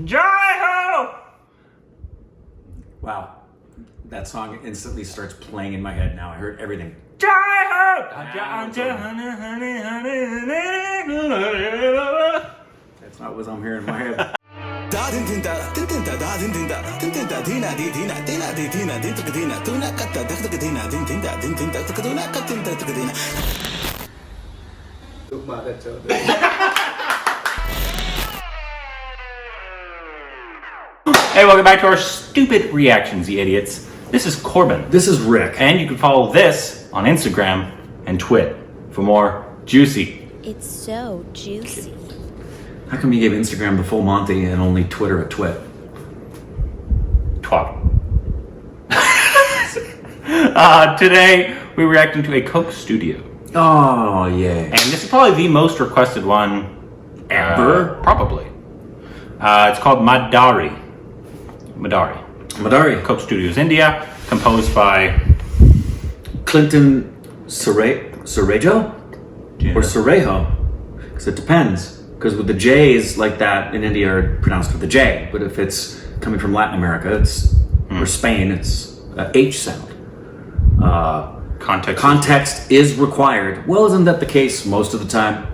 Jai ho! Wow. That song instantly starts playing in my head now. I heard everything. Jai ho! That's not what I'm hearing in my head. Hey, welcome back to our stupid reactions, you idiots. This is Corbin. This is Rick. And you can follow this on Instagram and Twit for more juicy. It's so juicy. How come you gave Instagram the full Monty and only Twitter a twit? Twat. Today, we're reacting to a Coke Studio. Oh, yay. And this is probably the most requested one ever? Probably. It's called Madari. Madari. Coke Studios, India. Composed by Clinton Surejo? Yeah. Or Surejo? Because it depends. Because with the J's like that in India are pronounced with a J. But if it's coming from Latin America, or Spain, it's a H sound. Context is required. Well, isn't that the case most of the time?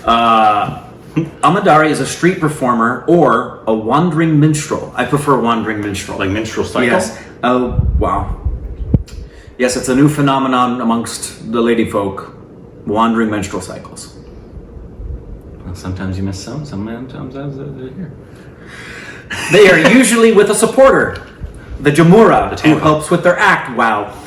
A Madari is a street performer or a wandering minstrel. I prefer wandering minstrel. Like minstrel cycle? Yes. Oh, wow. Yes, it's a new phenomenon amongst the lady folk. Wandering menstrual cycles. Well, sometimes you miss sometimes they're here. They are usually with a supporter. The Jamura, who helps with their act. Wow.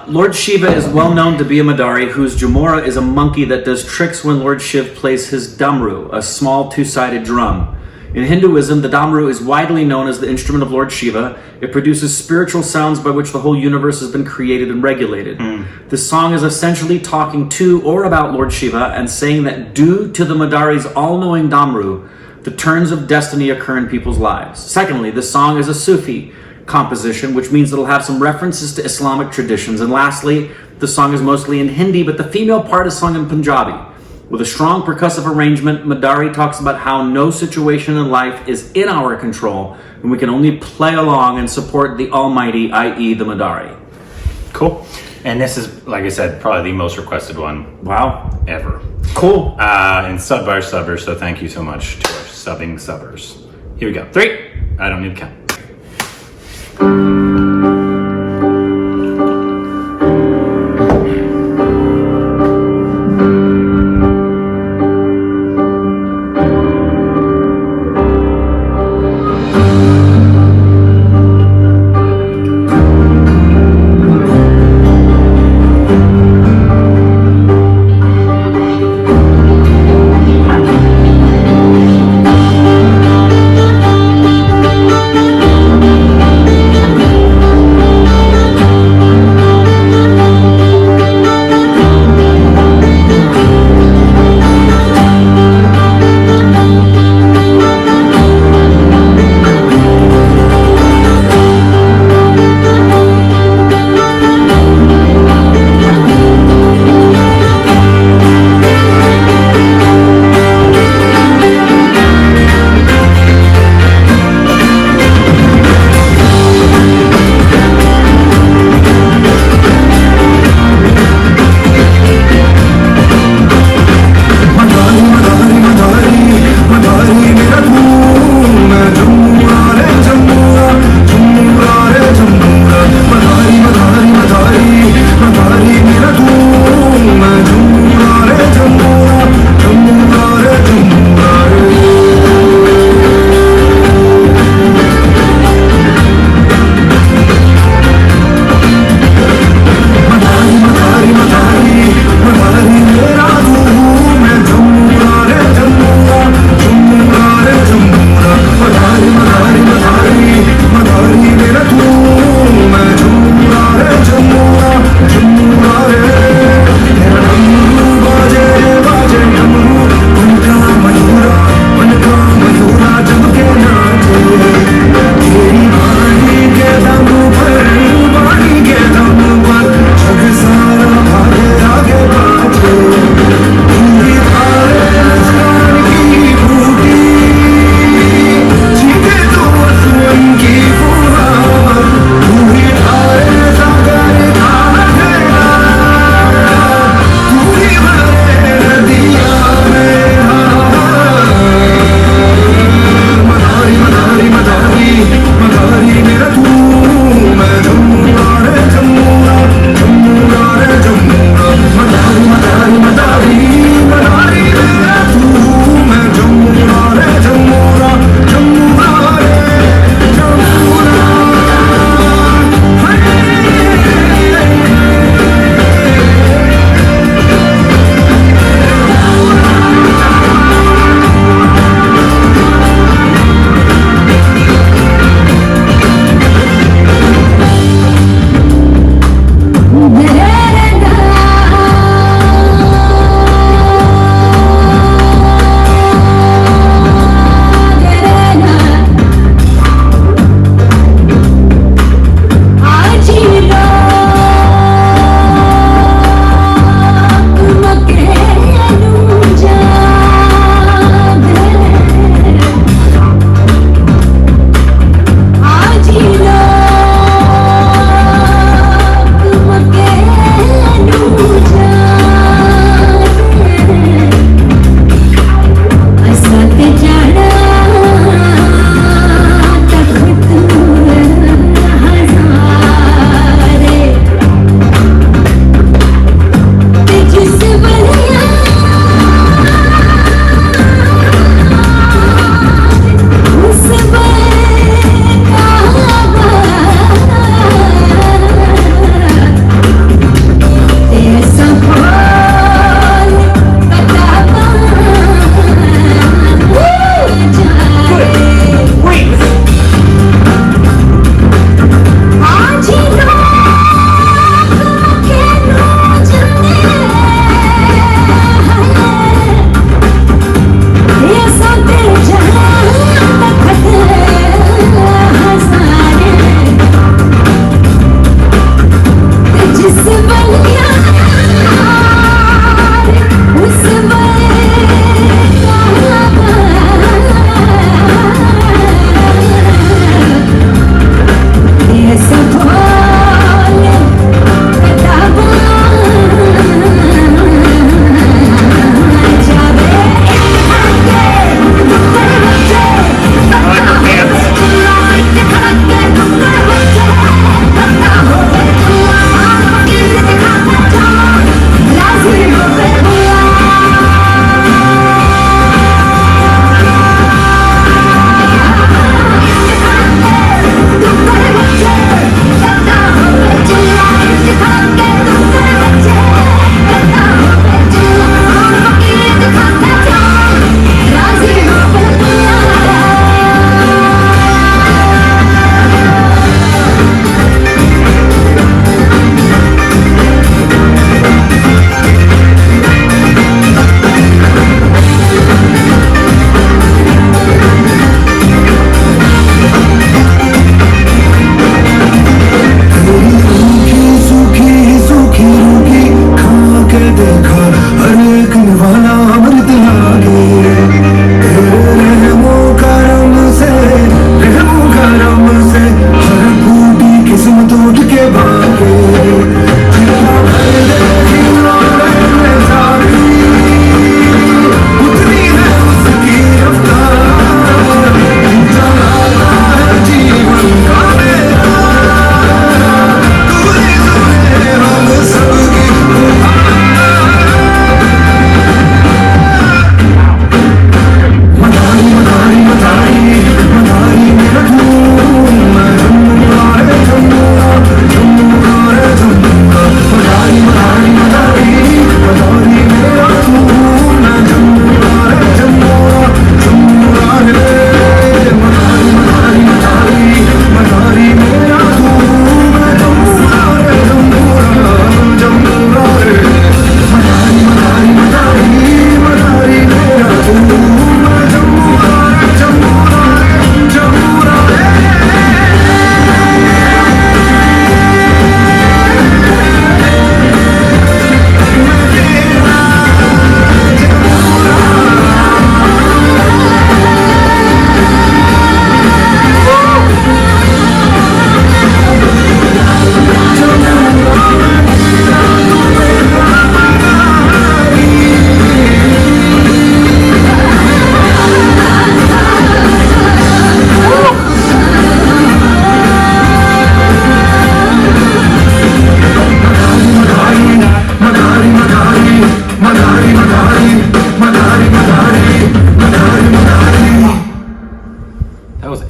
Lord Shiva is well known to be a Madari, whose Jamura is a monkey that does tricks when Lord Shiv plays his Damru, a small two-sided drum. In Hinduism, the Damru is widely known as the instrument of Lord Shiva. It produces spiritual sounds by which the whole universe has been created and regulated. This song is essentially talking to or about Lord Shiva and saying that due to the Madari's all-knowing Damru, the turns of destiny occur in people's lives. Secondly, this song is a Sufi composition, which means it'll have some references to Islamic traditions. And lastly, the song is mostly in Hindi, but the female part is sung in Punjabi. With a strong percussive arrangement, Madari talks about how no situation in life is in our control, and we can only play along and support the Almighty, i.e. the Madari. Cool. And this is, like I said, probably the most requested one. Wow. Ever. Cool. And sub by our subbers, so thank you so much to our subbing subbers. Here we go. 3. I don't need to count.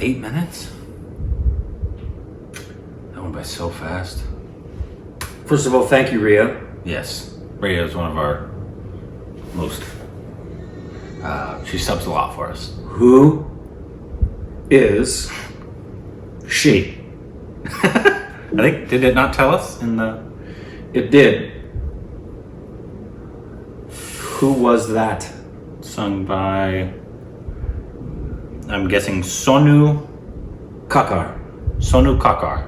8 minutes? That went by so fast. First of all, thank you, Ria. Yes. Rhea is one of our most... she subs a lot for us. Who is she? I think, did it not tell us in the... It did. Who was that? Sung by... I'm guessing Sonu Kakkar. Sonu Kakkar.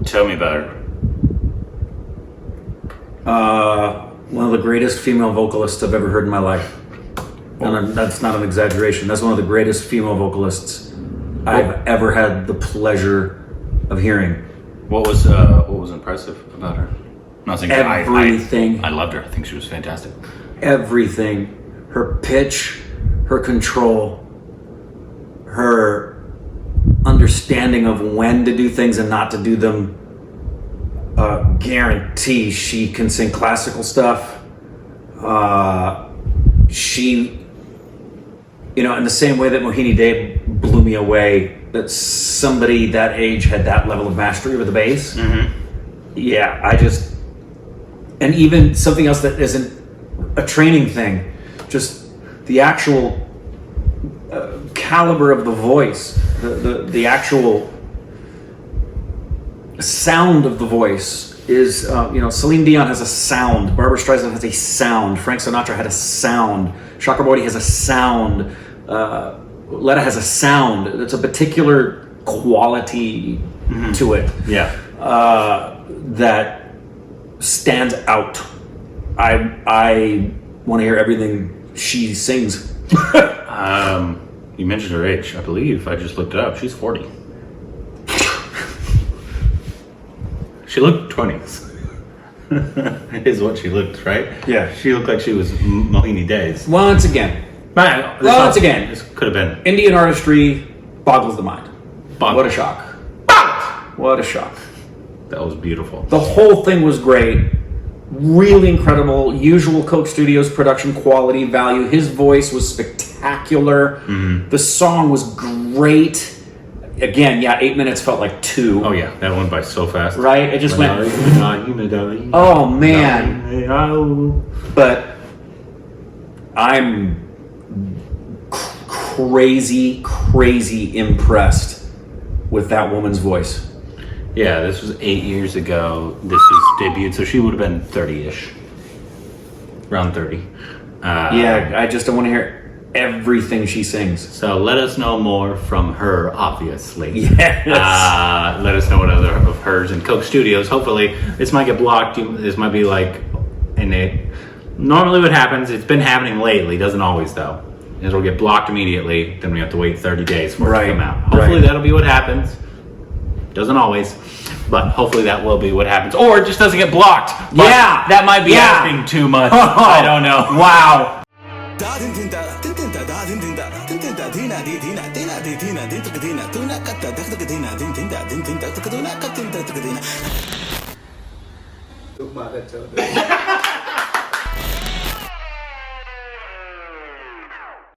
Tell me about her. One of the greatest female vocalists I've ever heard in my life. And that's not an exaggeration. That's one of the greatest female vocalists I've ever had the pleasure of hearing. What was impressive about her? I'm not saying Everything. I loved her. I think she was fantastic. Everything. Her pitch, her control, her understanding of when to do things and not to do them. Guarantee she can sing classical stuff. She, in the same way that Mohini Day blew me away, that somebody that age had that level of mastery with the bass. Mm-hmm. Yeah, and even something else that isn't a training thing, just the actual caliber of the voice, the actual sound of the voice is, Celine Dion has a sound, Barbra Streisand has a sound, Frank Sinatra had a sound, Chaka Bodhi has a sound, Letta has a sound. It's a particular quality to it. Yeah. That stands out. I want to hear everything she sings. You mentioned her age. I believe I just looked it up. She's 40. She looked 20s. Is what she looked, right? Yeah. She looked like she was Mohini Days. Once again, This could have been. Indian artistry boggles the mind. Boggles. What a shock. What a shock. That was beautiful. The whole thing was great. Really incredible. Usual Coke Studios production quality value. His voice was spectacular. Mm-hmm. The song was great. Again, 8 minutes felt like 2. Oh yeah, that went by so fast. Right? It just went... Madari. Oh man. But I'm crazy impressed with that woman's voice. Yeah, this was 8 years ago. This was debuted, so she would have been 30-ish. Around 30. I just don't want to hear everything she sings. So let us know more from her, obviously. Yes. Let us know what other of hers and Coke Studios. Hopefully, this might get blocked. This might be like, normally what happens, it's been happening lately, doesn't always though. It'll get blocked immediately, then we have to wait 30 days for it to come out. Hopefully that'll be what happens. Doesn't always, but hopefully that will be what happens. Or it just doesn't get blocked. But that might be asking too much. I don't know. Wow. Look,